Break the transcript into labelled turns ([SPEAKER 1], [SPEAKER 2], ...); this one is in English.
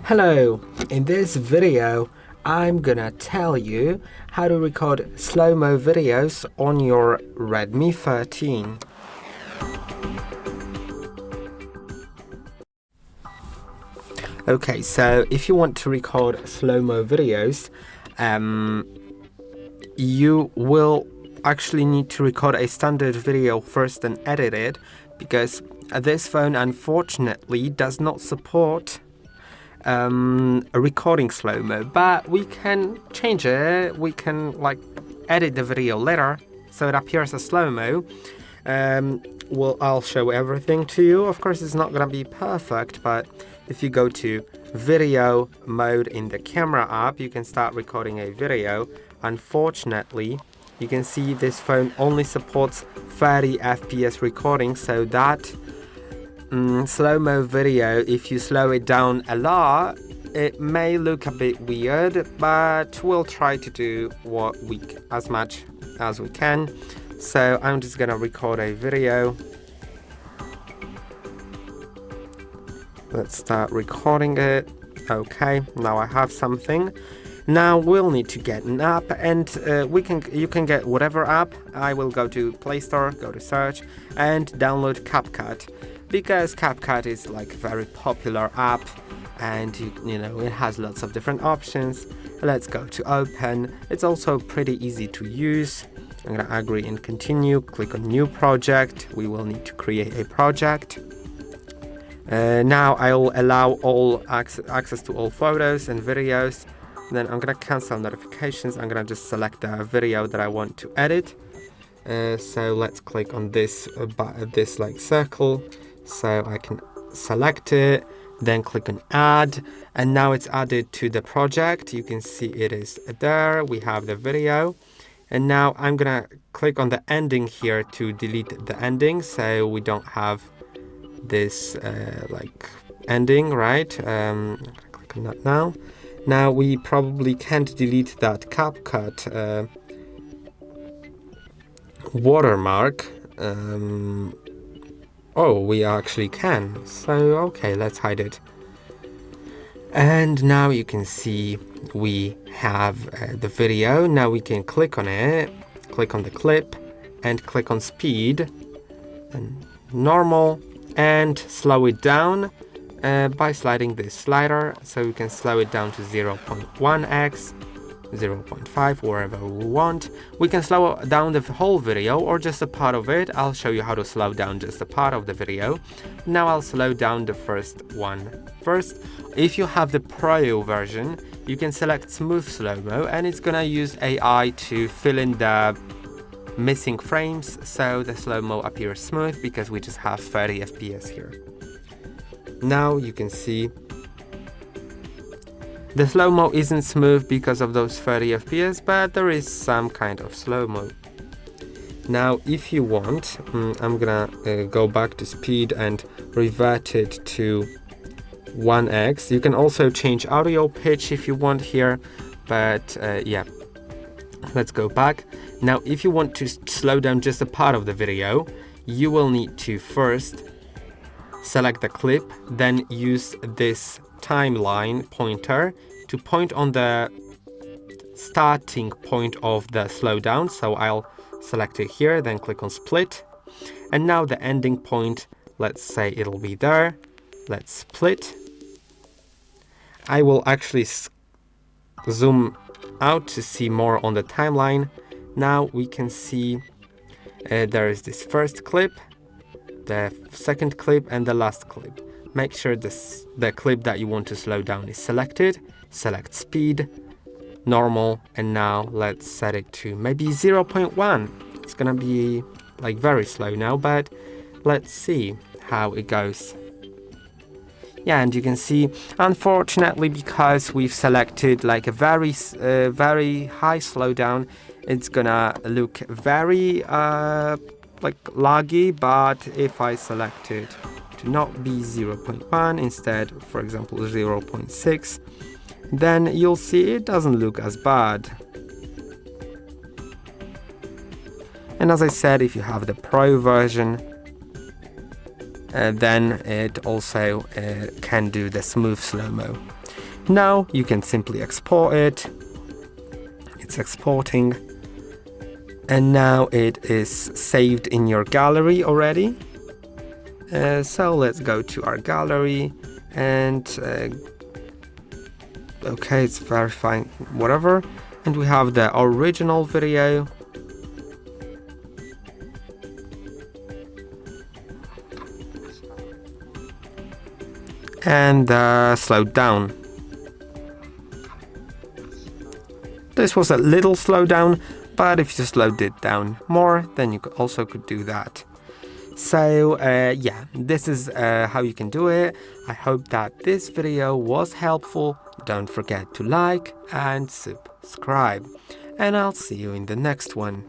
[SPEAKER 1] Hello, in this video I'm gonna tell you how to record slow-mo videos on your Redmi 13. Okay, so if you want to record slow-mo videos, you will actually need to record a standard video first and edit it, because this phone unfortunately does not support a recording slow-mo, but we can change it. We can edit the video later so it appears as slow-mo. I'll show everything to you. Of course, it's not gonna be perfect, but if you go to video mode in the camera app, you can start recording a video. Unfortunately, you can see this phone only supports 30 FPS recording, so that slow-mo video, if you slow it down a lot, it may look a bit weird, but we'll try to do as much as we can. So I'm just gonna record a video. Let's start recording it. Okay, now I have something. Now we'll need to get an app, and you can get whatever app. I will go to Play Store, go to search, and download CapCut, because CapCut is a very popular app, and it has lots of different options. Let's go to open. It's also pretty easy to use. I'm gonna agree and continue. Click on new project. We will need to create a project. Now I'll allow all access to all photos and videos. Then I'm gonna cancel notifications. I'm gonna just select the video that I want to edit. So let's click on this circle, so I can select it. Then click on add, and now it's added to the project. You can see it is there. We have the video, and now I'm gonna click on the ending here to delete the ending, so we don't have this ending, right? Click on that now. Now we probably can't delete that CapCut watermark. Oh, we actually can. So okay, let's hide it. And now you can see we have the video. Now we can click on it, click on the clip, and click on speed and normal, and slow it down by sliding this slider. So we can slow it down to 0.1x, 0.5, wherever we want. We can slow down the whole video or just a part of it. I'll show you how to slow down just a part of the video. Now I'll slow down the first one first. If you have the Pro version, you can select smooth slow-mo, and it's gonna use AI to fill in the missing frames so the slow-mo appears smooth, because we just have 30 FPS here. Now you can see the slow-mo isn't smooth because of those 30 FPS, but there is some kind of slow-mo. Now if you want, I'm gonna go back to speed and revert it to 1x. You can also change audio pitch if you want here, but yeah, let's go back. Now if you want to slow down just a part of the video, you will need to first select the clip, then use this timeline pointer to point on the starting point of the slowdown. So I'll select it here, then click on split, and now the ending point, let's say it'll be there. Let's split. I will actually zoom out to see more on the timeline. Now we can see there is this first clip, the second clip, and the last clip. Make sure the clip that you want to slow down is selected. Select speed, normal, and now let's set it to maybe 0.1. It's gonna be very slow now, but let's see how it goes. Yeah, and you can see, unfortunately, because we've selected a very high slowdown, it's gonna look very laggy. But if I select it to not be 0.1, instead, for example, 0.6, then you'll see it doesn't look as bad. And as I said, if you have the Pro version, then it also can do the smooth slow-mo. Now you can simply export it. It's exporting, and now it is saved in your gallery already. So let's go to our gallery and okay, it's verifying whatever, and we have the original video. And slowed down. This was a little slowdown, but if you slowed it down more, then you also could do that. So yeah, this is how you can do it. I hope that this video was helpful. Don't forget to like and subscribe, and I'll see you in the next one.